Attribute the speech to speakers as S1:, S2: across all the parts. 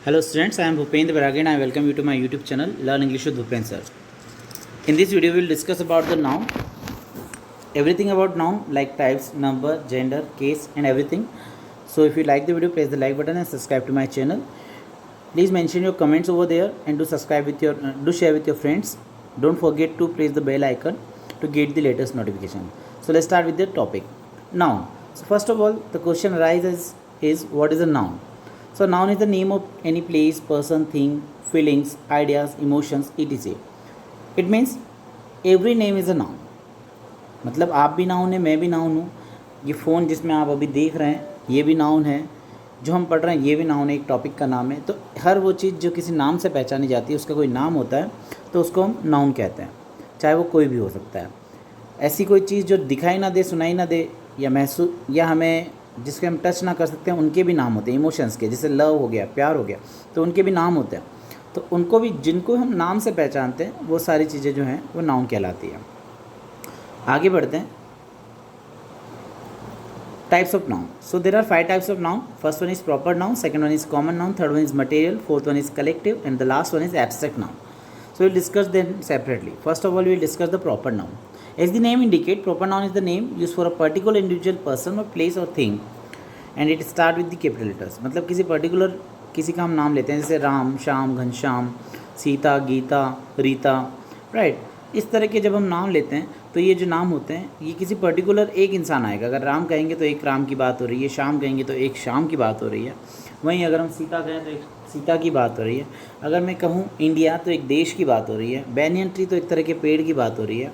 S1: Hello students, I am Bhupendra Barage and I welcome you to my YouTube channel Learn English with Bhupendra sir. In this video we will discuss about the noun, everything about noun like types, number, gender, case and everything. So if you like the video, press the like button and subscribe to my channel. Please mention your comments over there and do share with your friends. Don't forget to press the bell icon to get the latest notification. So let's start with the topic, noun. So first of all, the question arises is what is a noun? So noun is the name of any place, person, thing, feelings, ideas, emotions, etc. It means every name is a noun. मतलब आप भी noun है, मैं भी noun हूँ. ये phone जिसमें आप अभी देख रहे हैं ये भी नाउन है. जो हम पढ़ रहे हैं ये भी नाउन है, एक टॉपिक का नाम है. तो हर वो चीज़ जो किसी नाम से पहचानी जाती है उसका कोई नाम होता है तो उसको हम नाउन कहते हैं, चाहे वो कोई भी हो सकता है. ऐसी कोई चीज़ जो दिखाई ना दे, सुनाई ना दे या महसूस या हमें जिसके हम टच ना कर सकते हैं उनके भी नाम होते हैं. इमोशंस के, जैसे लव हो गया, प्यार हो गया, तो उनके भी नाम होते हैं. तो उनको भी, जिनको हम नाम से पहचानते हैं, वो सारी चीज़ें जो हैं वो नाउन कहलाती है. आगे बढ़ते हैं. Types of noun. So there are 5 types of noun. First one is proper noun, second one is common noun, third one is material, fourth one is collective and the last one is abstract noun. So we'll discuss them separately. First of all, we will discuss the proper noun. As the name indicate, proper noun is the name used for a particular individual person or place or thing, and it start with the capital letters. मतलब किसी particular किसी का हम नाम लेते हैं, जैसे Ram, Shyam, Ghanshyam, Sita, Gita, Rita, right. इस तरह के जब हम नाम लेते हैं तो ये जो नाम होते हैं ये किसी पर्टिकुलर एक इंसान आएगा. अगर राम कहेंगे तो एक राम की बात हो रही है, श्याम कहेंगे तो एक श्याम की बात हो रही है. वहीं अगर हम सीता कहें तो एक सीता की बात हो रही है. अगर मैं कहूँ इंडिया तो एक देश की बात हो रही है. बैनियन ट्री तो एक तरह के पेड़ की बात हो रही है.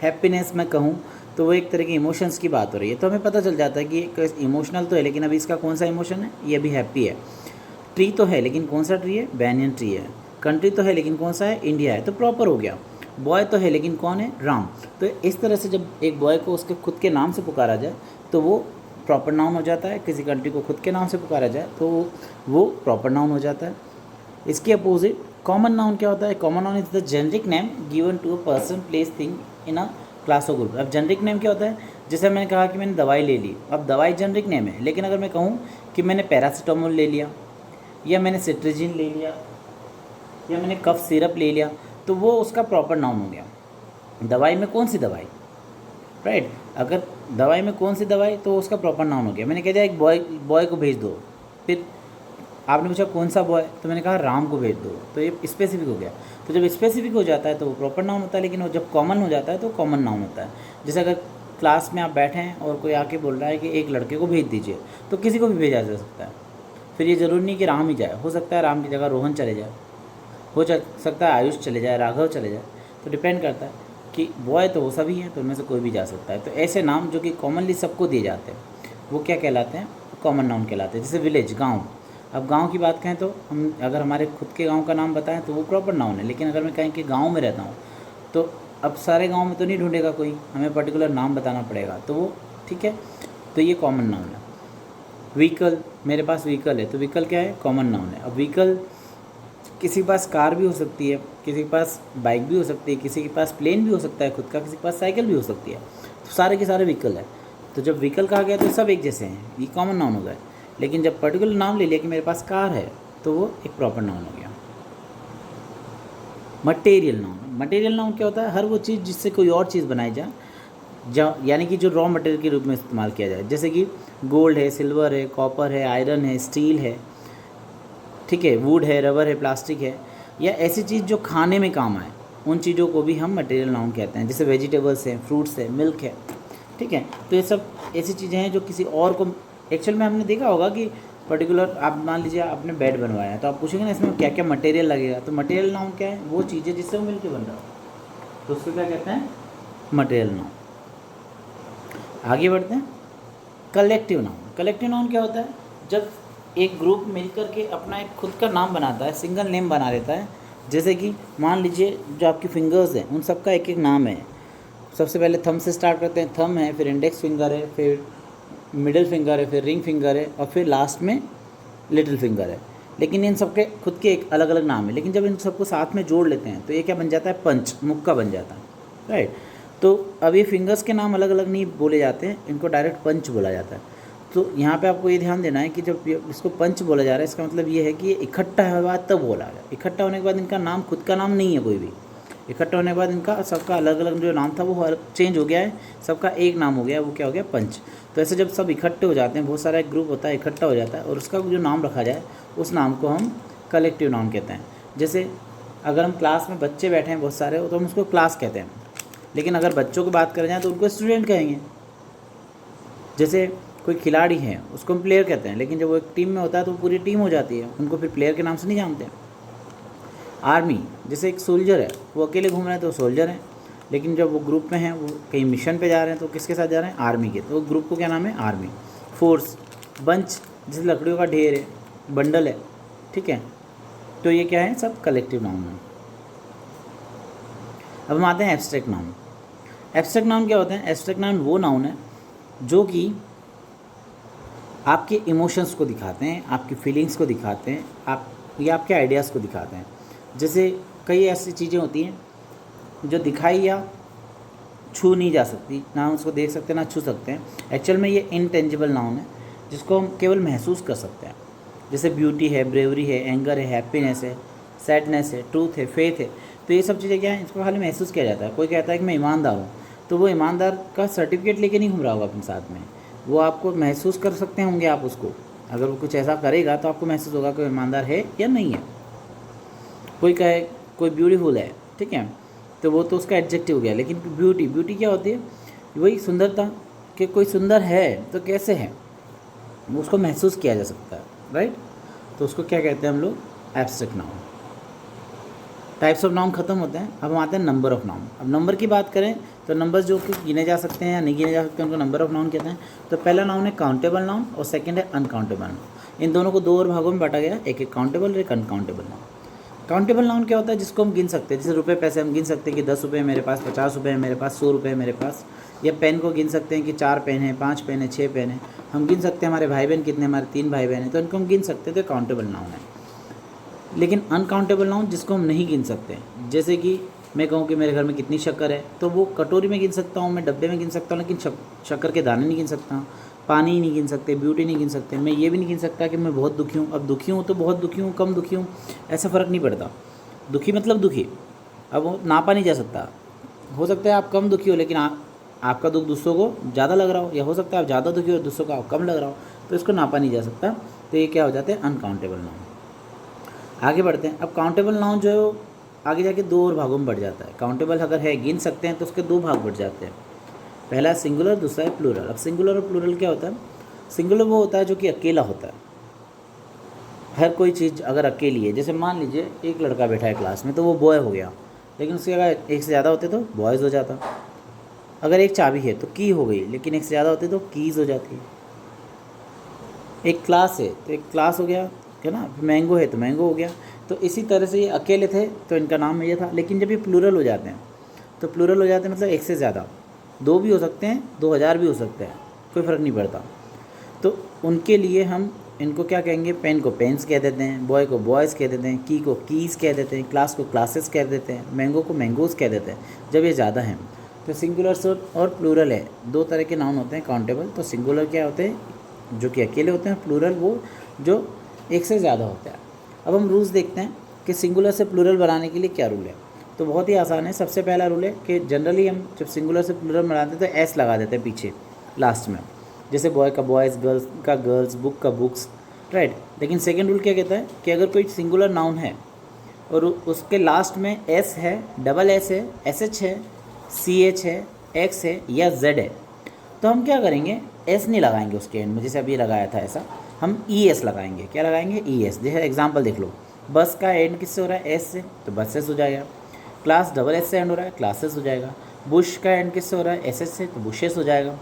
S1: हैप्पीनेस मैं कहूँ तो वो एक तरह के इमोशंस की बात हो रही है. तो हमें पता चल जाता है कि एक इमोशनल तो है लेकिन अभी इसका कौन सा इमोशन है, ये अभी हैप्पी है. ट्री तो है लेकिन कौन सा ट्री है, बैनियन ट्री है. कंट्री तो है लेकिन कौन सा है, इंडिया है. तो प्रॉपर हो गया. बॉय तो है लेकिन कौन है, राम. तो इस तरह से जब एक बॉय को उसके खुद के नाम से पुकारा जाए तो वो प्रॉपर नाउन हो जाता है. किसी कंट्री को खुद के नाम से पुकारा जाए तो वो प्रॉपर नाउन हो जाता है. इसके अपोजिट कॉमन नाउन क्या होता है. Common noun is the generic name given to a person, place, thing in a class और ग्रुप. अब जेनरिक नेम क्या होता है, जैसे मैंने कहा कि मैंने दवाई ले ली. अब दवाई जेनरिक नेम है, लेकिन अगर मैं कहूँ कि मैंने पैरासीटामोल ले लिया या मैंने सिट्रिजिन ले लिया या मैंने कफ सिरप ले लिया तो वो उसका प्रॉपर नाउन हो गया. दवाई में कौन सी दवाई, राइट. अगर दवाई में कौन सी दवाई तो उसका प्रॉपर नाउन हो गया. मैंने कह दिया एक बॉय को भेज दो. फिर आपने पूछा कौन सा बॉय, तो मैंने कहा राम को भेज दो. तो ये स्पेसिफिक हो गया. तो जब स्पेसिफिक हो जाता है तो वो प्रॉपर नाउन होता है, लेकिन वो जब कॉमन हो जाता है तो कॉमन नाउन होता है. जैसे अगर क्लास में आप बैठे हैं और कोई आके बोल रहा है कि एक लड़के को भेज दीजिए, तो किसी को भी भेजा जा सकता है. फिर ये ज़रूरी नहीं कि राम ही जाए, हो सकता है राम की जगह रोहन चले जाए, हो सकता है आयुष चले जाए, राघव चले जाए. तो डिपेंड करता है कि बॉय तो वो सभी हैं, तो उनमें से कोई भी जा सकता है. तो ऐसे नाम जो कि कॉमनली सबको दिए जाते हैं वो क्या कहलाते हैं, कॉमन नाउन कहलाते हैं. जैसे विलेज, गांव. अब गांव की बात कहें तो हम अगर हमारे खुद के गांव का नाम बताएं तो वो प्रॉपर नाउन है. लेकिन अगर मैं कहें कि गांव में रहता हूँ तो अब सारे गांव में तो नहीं ढूंढेगा कोई, हमें पर्टिकुलर नाम बताना पड़ेगा. तो वो ठीक है, तो ये कॉमन नाउन है. व्हीकल, मेरे पास व्हीकल है तो व्हीकल क्या है, कॉमन नाउन है. अब व्हीकल किसी के पास कार भी हो सकती है, किसी के पास बाइक भी हो सकती है, किसी के पास प्लेन भी हो सकता है खुद का, किसी के पास साइकिल भी हो सकती है. तो सारे के सारे व्हीकल है. तो जब व्हीकल कहा गया तो सब एक जैसे हैं, ये कॉमन नाउन हो गए. लेकिन जब पर्टिकुलर नाम ले लिया कि मेरे पास कार है तो वो एक प्रॉपर नाउन हो गया. Material noun. मटेरियल नाउन क्या होता है, हर वो चीज़ जिससे कोई और चीज़ बनाई जाए, यानी कि जो रॉ मटेरियल के रूप में इस्तेमाल किया जाए. जैसे कि गोल्ड है, सिल्वर है, कॉपर है, आयरन है, स्टील है, ठीक है, वुड है, रबर है, प्लास्टिक है, या ऐसी चीज़ जो खाने में काम आए, उन चीज़ों को भी हम मटेरियल नाउन कहते हैं. जैसे वेजिटेबल्स हैं, फ्रूट्स है, मिल्क है, ठीक है. तो ये सब ऐसी चीज़ें हैं जो किसी और को, एक्चुअल में हमने देखा होगा कि पर्टिकुलर, आप मान लीजिए आपने बेड बनवाया है तो आप पूछेंगे ना इसमें क्या क्या मटेरियल लगेगा. तो मटेरियल नाउन क्या है, वो चीज़ें जिससे वो मिलकर बन रहा हो, तो उसको क्या कहते हैं, मटेरियल नाउन. आगे बढ़ते हैं. Collective noun. कलेक्टिव नाउन क्या होता है, जब एक ग्रुप मिलकर के अपना एक खुद का नाम बनाता है, सिंगल नेम बना लेता है. जैसे कि मान लीजिए जो आपकी फिंगर्स हैं उन सबका एक एक नाम है. सबसे पहले थंब से स्टार्ट करते हैं, थंब है, फिर इंडेक्स फिंगर है, फिर मिडिल फिंगर है, फिर रिंग फिंगर है और फिर लास्ट में लिटिल फिंगर है. लेकिन इन सबके खुद के एक अलग अलग नाम है. लेकिन जब इन सबको साथ में जोड़ लेते हैं तो ये क्या बन जाता है, पंच, मुक्का बन जाता है, राइट. तो अब ये फिंगर्स के नाम अलग अलग नहीं बोले जाते हैं, इनको डायरेक्ट पंच बोला जाता है. तो यहाँ पे आपको ये ध्यान देना है कि जब इसको पंच बोला जा रहा है, इसका मतलब ये है कि ये इकट्ठा हुआ तब बोला गया। इकट्ठा होने के बाद इनका नाम खुद का नाम नहीं है कोई भी। इकट्ठा होने के बाद इनका सबका अलग अलग जो नाम था वो चेंज हो गया है, सबका एक नाम हो गया, वो क्या हो गया, पंच। तो ऐसे जब सब इकट्ठे हो जाते हैं, बहुत सारा एक ग्रुप होता है, इकट्ठा हो जाता है, और उसका जो नाम रखा जाए उस नाम को हम कलेक्टिव नाउन कहते हैं। जैसे अगर हम क्लास में बच्चे बैठे हैं बहुत सारे, तो हम उसको क्लास कहते हैं, लेकिन अगर बच्चों की बात करें जाए तो उनको स्टूडेंट कहेंगे। जैसे कोई खिलाड़ी है उसको हम प्लेयर कहते हैं, लेकिन जब वो एक टीम में होता है तो पूरी टीम हो जाती है, उनको फिर प्लेयर के नाम से नहीं जानते। आर्मी, जैसे एक सोल्जर है, वो अकेले घूम रहे हैं तो सोल्जर हैं, लेकिन जब वो ग्रुप में हैं, वो कहीं मिशन पे जा रहे हैं, तो किसके साथ जा रहे हैं, आर्मी के, तो ग्रुप को क्या नाम है, आर्मी। फोर्स, बंच, जैसे लकड़ियों का ढेर है, बंडल है, ठीक है, तो ये क्या है, सब कलेक्टिव नाउन है। अब हम आते हैं एब्स्ट्रैक्ट नाउन। एब्स्ट्रैक्ट नाउन क्या होते हैं? एब्स्ट्रैक्ट नाउन वो नाउन है जो कि आपके इमोशंस को दिखाते हैं, आपकी फीलिंग्स को दिखाते हैं, या आपके आइडियाज़ को दिखाते हैं। जैसे कई ऐसी चीज़ें होती हैं जो दिखाई या छू नहीं जा सकती, ना हम उसको देख सकते ना छू सकते हैं। एक्चुअल में ये इनटेंजिबल नाउन है जिसको हम केवल महसूस कर सकते हैं। जैसे ब्यूटी है, ब्रेवरी है, एंगर है, हैप्पीनेस है, सैडनेस है, ट्रूथ है, फेथ है, तो ये सब चीज़ें क्या हैं, इसको खाली महसूस किया जाता है। कोई कहता है कि मैं ईमानदार हूँ, तो वो ईमानदार का सर्टिफिकेट लेके नहीं घूम रहा होगा अपने साथ में, वो आपको महसूस कर सकते होंगे आप उसको। अगर वो कुछ ऐसा करेगा तो आपको महसूस होगा कि वो ईमानदार है या नहीं है। कोई कहे कोई ब्यूटीफुल है, ठीक है, तो वो तो उसका एडजेक्टिव हो गया, लेकिन ब्यूटी क्या होती है, वही सुंदरता, कि कोई सुंदर है तो कैसे है, उसको महसूस किया जा सकता है, राइट। तो उसको क्या कहते हैं हम लोग, abstract noun. Types of noun खत्म होते हैं। अब हम आते हैं नंबर ऑफ नाउन। अब नंबर की बात करें तो नंबर्स जो कि गिने जा सकते हैं या नहीं गिने जा सकते हैं उनको नंबर ऑफ नाउन कहते हैं। तो पहला नाउन है काउंटेबल नाउन और सेकंड है अनकाउंटेबल नाउन। इन दोनों को दो और भागों में बांटा गया, एक काउंटेबल और एक अनकाउंटेबल नाउन। काउंटेबल नाउन क्या होता है, जिसको हम गिन सकते हैं, जैसे रुपये पैसे हम गिन सकते हैं कि 10 रुपये मेरे पास, 50 रुपये मेरे पास, 100 रुपये मेरे पास। या पेन को गिन सकते हैं कि 4 पेन है, 5 पेन है, 6 पेन है। हम गिन सकते हैं हमारे भाई बहन कितने, हमारे 3 भाई बहन हैं, तो इनको हम गिन सकते हैं, तो काउंटेबल नाउन है। लेकिन अनकाउंटेबल नाउन जिसको हम नहीं गिन सकते, जैसे कि मैं कहूँ कि मेरे घर में कितनी शक्कर है, तो वो कटोरी में गिन सकता हूँ, मैं डब्बे में गिन सकता हूँ, लेकिन शक्कर के दाने नहीं गिन सकता, पानी ही नहीं गिन सकते, ब्यूटी नहीं गिन सकते। मैं ये भी नहीं गिन सकता कि मैं बहुत दुखी हूँ। अब दुखी हूँ तो बहुत दुखी हूँ, कम दुखी हूँ, ऐसा फ़र्क नहीं पड़ता। दुखी मतलब दुखी, अब वो नापा नहीं जा सकता। हो सकता है आप कम दुखी हो, लेकिन आपका दुख दूसरों को ज़्यादा लग रहा हो, या हो सकता है आप ज़्यादा दुखी हो, दूसरों को कम लग रहा हो, तो इसको नापा नहीं जा सकता। तो ये क्या हो जाते हैं, अनकाउंटेबल नाउन। आगे बढ़ते हैं। अब काउंटेबल नाउन जो है आगे जाके दो और भागों में बढ़ जाता है। काउंटेबल अगर है, गिन सकते हैं, तो उसके दो भाग बढ़ जाते हैं। पहला है सिंगुलर, दूसरा है प्लूरल। अब सिंगुलर और प्लूरल क्या होता है? सिंगुलर वो होता है जो कि अकेला होता है। हर कोई चीज़ अगर अकेली है, जैसे मान लीजिए एक लड़का बैठा है क्लास में, तो वो बॉय हो गया, लेकिन उसकी अगर एक से ज़्यादा होते तो बॉयज़ हो जाता। अगर एक चाबी है तो की हो गई, लेकिन एक से ज़्यादा होते तो कीज़ हो जाती। एक क्लास है तो एक क्लास हो गया, है ना। मैंगो है तो मैंगो हो गया। तो इसी तरह से ये अकेले थे तो इनका नाम ये था, लेकिन जब ये प्लूरल हो जाते हैं, तो प्लूरल हो जाते हैं मतलब एक से ज़्यादा, 2 भी हो सकते हैं, 2000 भी हो सकते हैं, कोई फ़र्क नहीं पड़ता। तो उनके लिए हम इनको क्या कहेंगे, पेन को पेन्स कह देते हैं, बॉय को बॉयज़ कह देते हैं, की को कीज़ कह देते हैं, क्लास को क्लासेस कह देते हैं, मैंगो को मैंगोज़ कह देते हैं जब ये ज़्यादा हैं। तो सिंगुलर और प्लूरल है, दो तरह के नाउन होते हैं काउंटेबल। तो सिंगुलर क्या होते हैं, जो कि अकेले होते हैं, प्लूरल वो जो एक से ज़्यादा होता है। अब हम रूल्स देखते हैं कि सिंगुलर से प्लूरल बनाने के लिए क्या रूल है। तो बहुत ही आसान है। सबसे पहला रूल है कि जनरली हम जब सिंगुलर से प्लूरल बनाते हैं तो एस लगा देते हैं पीछे लास्ट में, जैसे बॉय का बॉयज़, गर्ल्स का गर्ल्स, बुक का बुक्स, राइट। लेकिन सेकेंड रूल क्या कहता है कि अगर कोई सिंगुलर नाउन है और उसके लास्ट में एस है, डबल एस है, एस एच है, सी एच है, एक्स है या जेड है, तो हम क्या करेंगे, एस नहीं लगाएंगे उसके एंड में, जैसे अभी लगाया था ऐसा, हम ई एस लगाएंगे। क्या लगाएंगे, ई एस। जैसे एग्जांपल देख लो, बस का एंड किससे हो रहा है, एस से, तो बसेस हो जाएगा। क्लास डबल एस से एंड हो रहा है, क्लासेस हो जाएगा। बुश का एंड किससे हो रहा है, एस एस से, तो बुशेस हो जाएगा।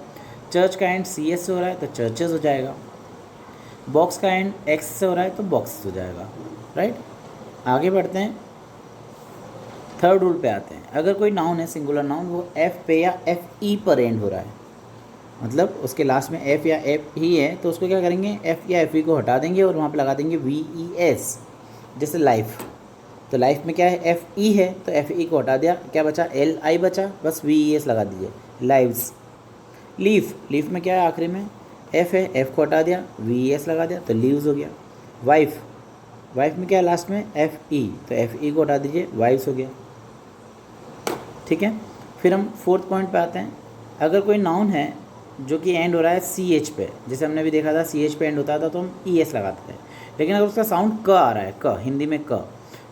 S1: चर्च का एंड सी एस से हो रहा है तो चर्चेस हो जाएगा। बॉक्स का एंड एक्स से हो रहा है तो बॉक्स हो जाएगा, राइट। आगे बढ़ते हैं, थर्ड रूल पे आते हैं। अगर कोई नाउन है सिंगुलर नाउन, वो एफ पे या एफ ई पर एंड हो रहा है, मतलब उसके लास्ट में एफ या एफ ही है, तो उसको क्या करेंगे, एफ या एफ ई को हटा देंगे और वहाँ पे लगा देंगे वी ई एस। जैसे लाइफ, तो लाइफ में क्या है, एफ ई है, तो एफ ई को हटा दिया, क्या बचा, एल आई बचा, बस वी ई एस लगा दीजिए, लाइव्स। लीफ, लीफ में क्या है आखिरी में, एफ है, एफ को हटा दिया, वी एस लगा दिया तो लीव्स हो गया। वाइफ, वाइफ में क्या है लास्ट में, एफ ई, तो एफ ई को हटा दीजिए, वाइफ्स हो गया। ठीक है, फिर हम फोर्थ पॉइंट पे आते हैं। अगर कोई नाउन है जो कि एंड हो रहा है सी एच पे, जैसे हमने भी देखा था सी एच पे एंड होता था तो हम ई एस लगाते हैं, लेकिन अगर उसका साउंड क आ रहा है, क हिंदी में क,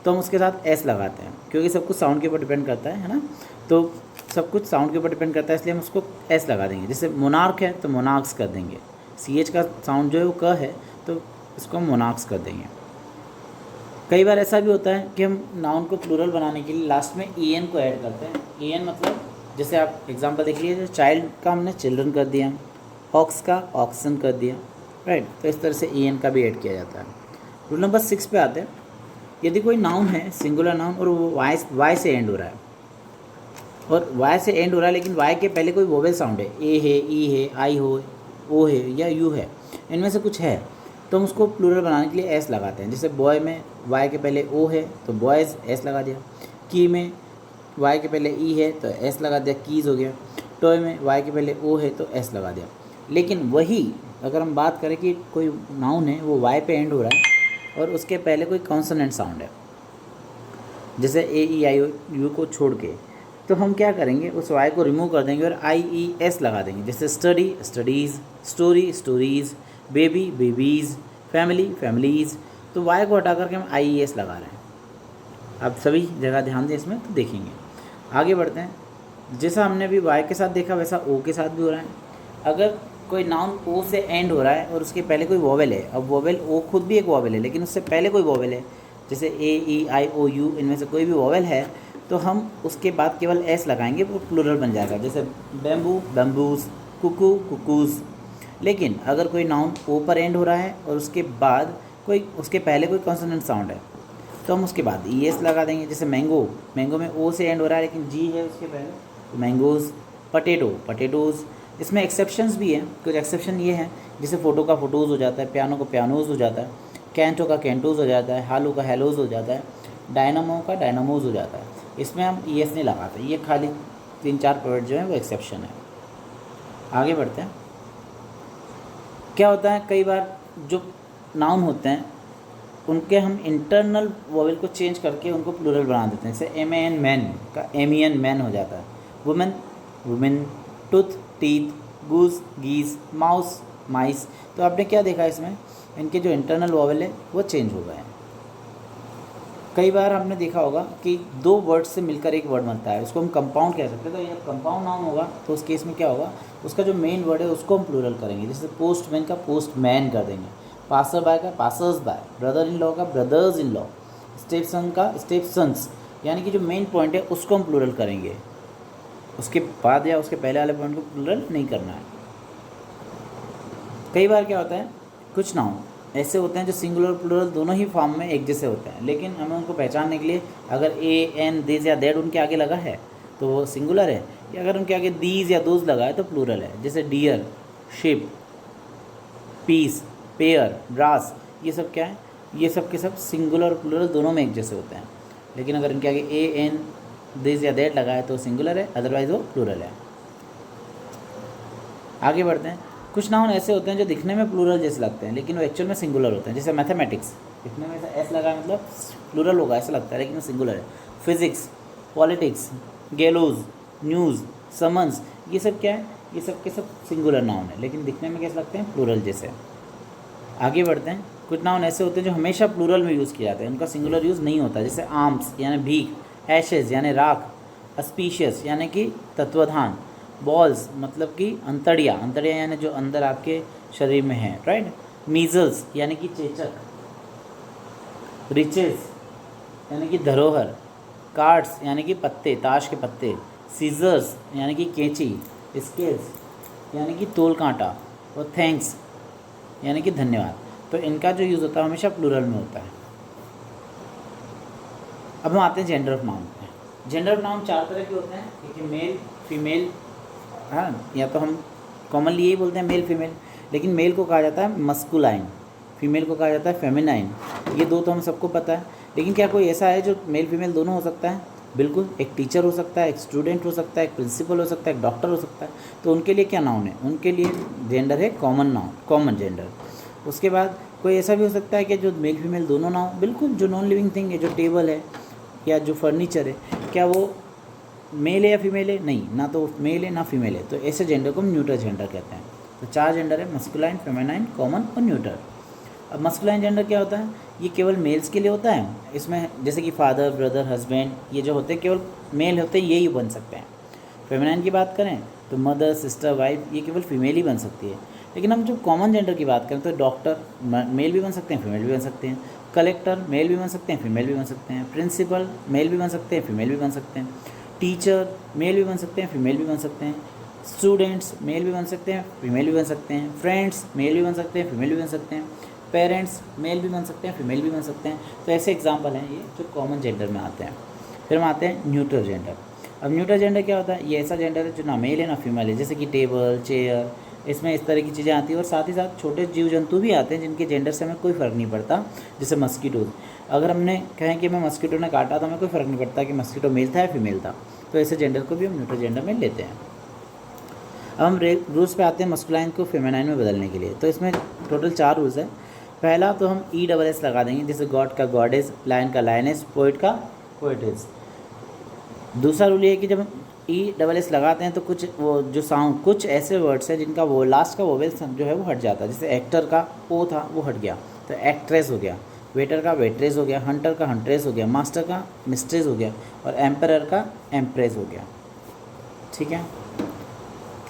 S1: तो हम उसके साथ एस लगाते हैं, क्योंकि सब कुछ साउंड के ऊपर डिपेंड करता है ना। तो सब कुछ साउंड के ऊपर डिपेंड करता है, इसलिए हम उसको एस लगा देंगे। जैसे मोनार्क है तो मोनार्क्स कर देंगे, सी एच का साउंड जो है वो क है तो इसको हम मोनार्क्स कर देंगे। कई बार ऐसा भी होता है कि हम नाउन को प्लूरल बनाने के लिए लास्ट में ई एन को ऐड करते हैं। ई एन मतलब जैसे आप एग्जांपल देख लीजिए, चाइल्ड का हमने चिल्ड्रन कर दिया, ऑक्स का ऑक्सन कर दिया, राइट। तो इस तरह से ई एन का भी ऐड किया जाता है। रूल नंबर 6 पे आते हैं। यदि कोई नाउन है, सिंगुलर नाउन, और वो वाई से एंड हो रहा है, और वाई से एंड हो रहा है लेकिन वाई के पहले कोई वोवेल साउंड है, ए है, ई है, आई हो, ओ है या यू है, इनमें से कुछ है, तो हम उसको प्लूरल बनाने के लिए एस लगाते हैं। जैसे बॉय में वाई के पहले ओ है तो बॉयज़, एस लगा दिया। की में वाई के पहले ई है तो एस लगा दिया, कीज़ हो गया। टॉय में वाई के पहले ओ है तो एस लगा दिया। लेकिन वही अगर हम बात करें कि कोई नाउन है वो वाई पे एंड हो रहा है और उसके पहले कोई कॉन्सोनेंट साउंड है, जैसे ए ई आई यू को छोड़ के, तो हम क्या करेंगे, उस वाई को रिमूव कर देंगे और आई ई एस लगा देंगे। जैसे study, studies, story, stories, baby, babies, family, families, तो वाई को हटा करके हम आई ई एस लगा रहे हैं। आप सभी जगह ध्यान दें इसमें तो देखेंगे। आगे बढ़ते हैं। जैसा हमने अभी वाई के साथ देखा वैसा ओ के साथ भी हो रहा है। अगर कोई नाउन ओ से एंड हो रहा है और उसके पहले कोई वोवेल है, अब वोवेल ओ खुद भी एक वोवेल है लेकिन उससे पहले कोई वोवेल है, जैसे ए ई आई ओ यू, इनमें से कोई भी वोवेल है, तो हम उसके बाद केवल एस लगाएंगे, वो प्लूरल बन जाएगा। जैसे बैम्बू, बैम्बूज, कुकू, कुकूज़। लेकिन अगर कोई नाउन ओ पर एंड हो रहा है और उसके बाद कोई, उसके पहले कोई कॉन्सोनेंट साउंड है, तो हम उसके बाद ई एस लगा देंगे। जैसे मैंगो, मैंगो में ओ से एंड हो रहा है लेकिन जी है उसके पहले, तो मैंगोज़। Potato, potatoes. इसमें एक्सेप्शंस भी हैं, कुछ एक्सेप्शन ये हैं, जैसे फ़ोटो का फ़ोटोज़ हो जाता है, पियानो का पियानोज़ हो जाता है, कैंटो का कैंटोज़ हो जाता है, हालू का हेलोज़ हो जाता है, डायनामो का डायनामोज़ हो जाता है। इसमें हम ई एस नहीं लगाते, ये खाली 3-4 वर्ड जो है वो एक्सेप्शन है। आगे बढ़ते हैं। क्या होता है, कई बार जो नाउन होते हैं उनके हम इंटरनल वोवेल को चेंज करके उनको प्लूरल बना देते हैं। जैसे एम एन मैन का एमियन मैन हो जाता है, woman women, tooth teeth, goose geese, mouse mice. तो आपने क्या देखा इसमें, इनके जो इंटरनल वोवेल है वो चेंज हो गए हैं। कई बार आपने देखा होगा कि 2 वर्ड से मिलकर एक वर्ड बनता है, उसको हम कंपाउंड कह सकते हैं। तो ये कंपाउंड नाउन होगा तो उस केस में क्या होगा, उसका जो मेन वर्ड है उसको हम प्लूरल करेंगे। जैसे पोस्टमैन का पोस्टमैन कर देंगे, पासर बाय का passers by, brother in law का brothers in law, step son का स्टेप सन्स। यानी कि जो मेन पॉइंट है उसको हम प्लूरल करेंगे, उसके बाद या उसके पहले वाले पॉइंट को प्लूरल नहीं करना है। कई बार क्या होता है, कुछ नाउन ऐसे होते हैं जो सिंगुलर और प्लूरल दोनों ही फॉर्म में एक जैसे होते हैं, लेकिन हमें उनको पहचानने के लिए अगर ए एन दिस या दैट उनके आगे लगा है तो वो सिंगुलर है, या अगर उनके आगे दीज या दोज लगा है तो प्लूरल है। जैसे deer, sheep, piece, pair, brass, ये सब क्या है, ये सब के सब सिंगुलर और प्लूरल दोनों में एक जैसे होते हैं। लेकिन अगर इनके आगे ए एन दिस या दैट लगा है तो सिंगुलर है, अदरवाइज वो प्लूरल है। आगे बढ़ते हैं। कुछ नाउन ऐसे होते हैं जो दिखने में प्लूरल जैसे लगते हैं लेकिन वो एक्चुअल में सिंगुलर होते हैं। जैसे मैथमेटिक्स, दिखने में ऐसा एस लगा है मतलब प्लूरल होगा ऐसा लगता है लेकिन वो सिंगुलर है। फिजिक्स, पॉलिटिक्स, गैलोज, न्यूज़, समन्स, ये सब क्या है, ये सब के सब सिंगुलर नाउन है लेकिन दिखने में कैसे लगते हैं, प्लूरल जैसे। आगे बढ़ते हैं। कुछ नाउन ऐसे होते हैं जो हमेशा प्लूरल में यूज़ किए जाते हैं, उनका सिंगुलर यूज़ नहीं होता। जैसे आर्म्स यानी भीख, एशेज़ यानी राख, अस्पीशियस यानी कि तत्वधान, बॉल्स मतलब कि अंतड़िया, अंतड़िया यानी जो अंदर आपके शरीर में है, राइट। मीजल्स यानी कि चेचक, रिचेस यानी कि धरोहर, कार्ड्स यानी कि पत्ते, ताश के पत्ते, सीजर्स यानी कि कैंची, स्केल्स यानी कि तोल कांटा, और थैंक्स यानी कि धन्यवाद। तो इनका जो यूज़ होता है हमेशा प्लूरल में होता है। अब हम आते हैं जेंडर ऑफ नाउन पे। जेंडर ऑफ नाउन 4 तरह के होते हैं, एक है मेल, फीमेल, हाँ, या तो हम कॉमनली यही बोलते हैं मेल फीमेल, लेकिन मेल को कहा जाता है मस्कुलाइन, फीमेल को कहा जाता है फेमिनाइन। ये 2 तो हम सबको पता है, लेकिन क्या कोई ऐसा है जो मेल फीमेल दोनों हो सकता है? बिल्कुल, एक टीचर हो सकता है, एक स्टूडेंट हो सकता है, एक प्रिंसिपल हो सकता है, एक डॉक्टर हो सकता है। तो उनके लिए क्या नाउन है? उनके लिए जेंडर है कॉमन नाउन, कॉमन जेंडर। उसके बाद कोई ऐसा भी हो सकता है कि जो मेल फीमेल दोनों ना हो, बिल्कुल, जो नॉन लिविंग थिंग है, जो टेबल है या जो फर्नीचर है, क्या वो मेल है या फीमेल है? नहीं, ना तो मेल है ना फीमेल है। तो ऐसे जेंडर को हम न्यूट्रल जेंडर कहते हैं। तो 4 जेंडर है, मस्कुलाइन, फेमिनाइन, कॉमन और न्यूट्रल। अब मस्कुलाइन जेंडर क्या होता है? ये केवल मेल्स के लिए होता है। इसमें जैसे कि फादर, ब्रदर, हस्बैंड, ये जो होते हैं केवल मेल होते हैं, यही बन सकते हैं। फेमिनाइन की बात करें तो मदर, सिस्टर, वाइफ, ये केवल फीमेल ही बन सकती है। लेकिन हम जब कॉमन जेंडर की बात करें तो डॉक्टर मेल भी बन सकते हैं, फीमेल भी बन सकते हैं। कलेक्टर मेल भी बन सकते हैं, फीमेल भी बन सकते हैं। प्रिंसिपल मेल भी बन सकते हैं, फीमेल भी बन सकते हैं। टीचर मेल भी बन सकते हैं, फीमेल भी बन सकते हैं। स्टूडेंट्स मेल भी बन सकते हैं, फीमेल भी बन सकते हैं। फ्रेंड्स मेल भी बन सकते हैं, फीमेल भी बन सकते हैं। पेरेंट्स मेल भी बन सकते हैं, फीमेल भी बन सकते हैं। तो ऐसे एग्जाम्पल हैं ये जो कॉमन जेंडर में आते हैं। फिर हम आते हैं न्यूट्रल जेंडर। अब न्यूट्रल जेंडर क्या होता है? ये ऐसा जेंडर है जो ना मेल है ना फीमेल है, जैसे कि टेबल, चेयर, इसमें इस तरह की चीज़ें आती हैं। और साथ ही साथ छोटे जीव जंतु भी आते हैं जिनके जेंडर से हमें कोई फ़र्क नहीं पड़ता, जैसे मस्कीटोज। अगर हमने कहें कि मैं मस्कीटो ने काटा तो हमें कोई फ़र्क नहीं पड़ता कि मस्कीटो मेल था या फीमेल था। तो ऐसे जेंडर को भी हम न्यूट्रल जेंडर में लेते हैं। अब हम रूल्स पे आते हैं मस्कुलाइन को फेमिनाइन में बदलने के लिए। तो इसमें टोटल 4 रूल्स हैं। पहला तो हम ESS लगा देंगे, जैसे गॉड का गॉडेज, लायन का लायनेस, पोइट का पोइटेस। दूसरा रूल ये है कि जब हम ESS लगाते हैं तो कुछ वो जो साउंड, कुछ ऐसे वर्ड्स हैं जिनका वो लास्ट का वोवेल जो है वो हट जाता है। जैसे एक्टर का ओ था वो हट गया तो एक्ट्रेस हो गया। वेटर का वेट्रेस हो गया। हंटर का हंट्रेस हो गया। मास्टर का मिस्ट्रेस हो गया। और एम्परर का एम्प्रेस हो गया। ठीक है।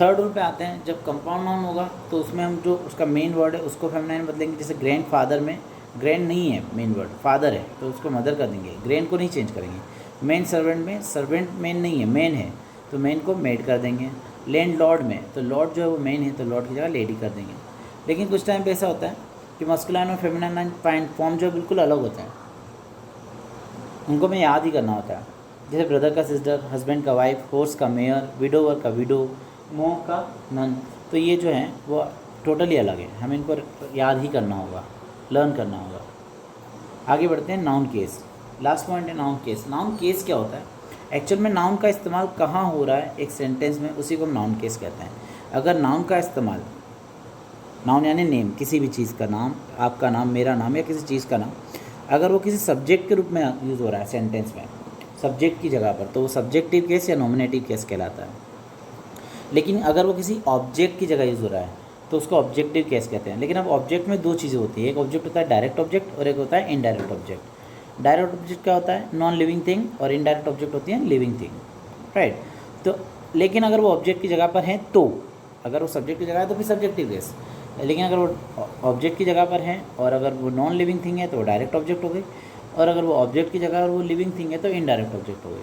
S1: थर्ड रूल पे आते हैं, जब कंपाउंड नाउन होगा तो उसमें हम जो उसका मेन वर्ड है उसको फेमिनाइन में बदलेंगे। जैसे ग्रैंड फादर में ग्रैंड नहीं है मेन वर्ड, फादर है तो उसको मदर कर देंगे, ग्रैंड को नहीं चेंज करेंगे। मेन सर्वेंट में सर्वेंट मेन नहीं है, मेन है तो मेन को मेड कर देंगे। लैंड लॉर्ड में तो लॉर्ड जो है वो मेन है तो लॉर्ड की जगह लेडी कर देंगे। लेकिन कुछ टाइम पे ऐसा होता है कि मस्कुलाइन और फेमिनाइन फॉर्म जो है बिल्कुल अलग होता है, उनको हमें याद ही करना होता है। जैसे ब्रदर का सिस्टर, हस्बैंड का वाइफ, हॉर्स का मेयर, विडोवर का विडो, मोह का नन। तो ये जो हैं वो टोटली अलग है, हमें इनको याद ही करना होगा, लर्न करना होगा। आगे बढ़ते हैं नाउन केस। लास्ट पॉइंट है नाउन केस। नाउन केस क्या होता है? एक्चुअल में नाउन का इस्तेमाल कहाँ हो रहा है एक सेंटेंस में, उसी को हम नाउन केस कहते हैं। अगर नाउन का इस्तेमाल, नाउन यानी नेम, किसी भी चीज़ का नाम, आपका नाम, मेरा नाम या किसी चीज़ का नाम, अगर वो किसी सब्जेक्ट के रूप में यूज़ हो रहा है सेंटेंस में, सब्जेक्ट की जगह पर, तो वो सब्जेक्टिव केस या नॉमिनेटिव केस कहलाता है। लेकिन अगर वो किसी ऑब्जेक्ट की जगह यूज़ हो रहा है तो उसको ऑब्जेक्टिव केस कहते हैं। लेकिन अब ऑब्जेक्ट में 2 चीज़ें होती है, एक ऑब्जेक्ट होता है डायरेक्ट ऑब्जेक्ट और एक होता है इनडायरेक्ट ऑब्जेक्ट। डायरेक्ट ऑब्जेक्ट क्या होता है? नॉन लिविंग थिंग, और इनडायरेक्ट ऑब्जेक्ट होती है लिविंग थिंग, राइट। तो लेकिन अगर वो ऑब्जेक्ट की जगह पर है तो, अगर वो सब्जेक्ट की जगह है तो फिर सब्जेक्टिव केस। लेकिन अगर वो ऑब्जेक्ट की जगह पर है और अगर वो नॉन लिविंग थिंग है तो वो डायरेक्ट ऑब्जेक्ट हो गई, और अगर वो ऑब्जेक्ट की जगह और वो लिविंग थिंग है तो इनडायरेक्ट ऑब्जेक्ट हो गई।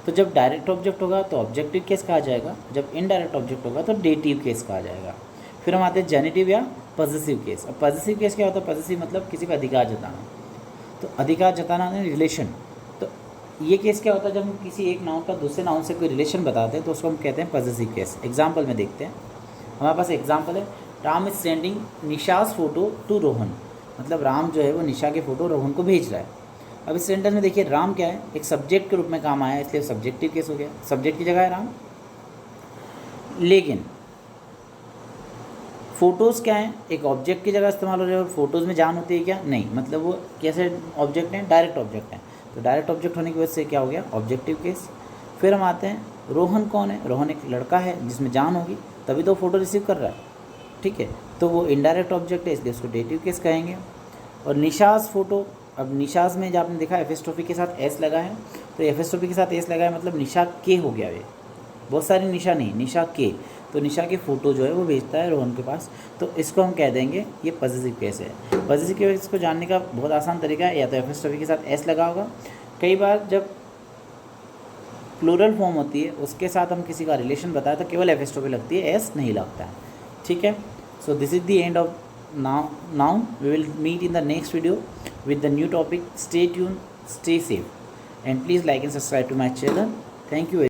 S1: तो जब डायरेक्ट ऑब्जेक्ट होगा तो ऑब्जेक्टिव केस कहा जाएगा, जब इनडायरेक्ट ऑब्जेक्ट होगा तो डेटिव केस कहा जाएगा। फिर हम आते हैं जेनिटिव या पॉसेसिव केस। अब पॉसेसिव केस क्या होता है? पॉसेसिव मतलब किसी का अधिकार जताना। तो अधिकार जताना है रिलेशन। तो ये केस क्या होता है? जब हम किसी एक नाउन का दूसरे नाउन से कोई रिलेशन बताते हैं तो उसको हम कहते हैं पॉसेसिव केस। एग्जाम्पल में देखते हैं, हमारे पास एग्जाम्पल है, Ram is sending Nisha's photo to Rohan. मतलब राम जो है वो निशा के फ़ोटो रोहन को भेज रहा है। अब इस सेंटेंस में देखिए राम क्या है? एक सब्जेक्ट के रूप में काम आया है, इसलिए सब्जेक्टिव केस हो गया, सब्जेक्ट की जगह है राम। लेकिन फ़ोटोज़ क्या है? एक ऑब्जेक्ट की जगह इस्तेमाल हो रहा है। और फोटोज़ में जान होती है क्या? नहीं, मतलब वो कैसे ऑब्जेक्ट हैं? डायरेक्ट ऑब्जेक्ट हैं। तो डायरेक्ट ऑब्जेक्ट होने की वजह से क्या हो गया? Objective case. फिर हम आते हैं, रोहन कौन है? रोहन एक लड़का है जिसमें जान होगी तभी तो फोटो रिसीव कर रहा है, ठीक है। तो वो इनडायरेक्ट ऑब्जेक्ट है इसलिए उसको डेटिव केस कहेंगे। और निशाज फ़ोटो, अब निशाज में जब आपने देखा एफिस्टोफी के साथ एस लगा है, तो एफिस्टोफी के साथ एस लगा है मतलब निशा के हो गया। ये बहुत सारी निशा नहीं, निशा के। तो निशा की फ़ोटो जो है वो भेजता है रोहन के पास, तो इसको हम कह देंगे ये पॉसेसिव केस है। पॉसेसिव केस को जानने का बहुत आसान तरीका है, या तो एफिस्टोफी के साथ एस लगा होगा। कई बार जब प्लूरल फॉर्म होती है उसके साथ हम किसी का रिलेशन बताएं तो केवल एफिस्टोफी लगती है, एस नहीं लगता है, ठीक है। So this is the end of now we will meet in the next video with the new topic. Stay tuned, stay safe, and please like and subscribe to my channel. Thank you very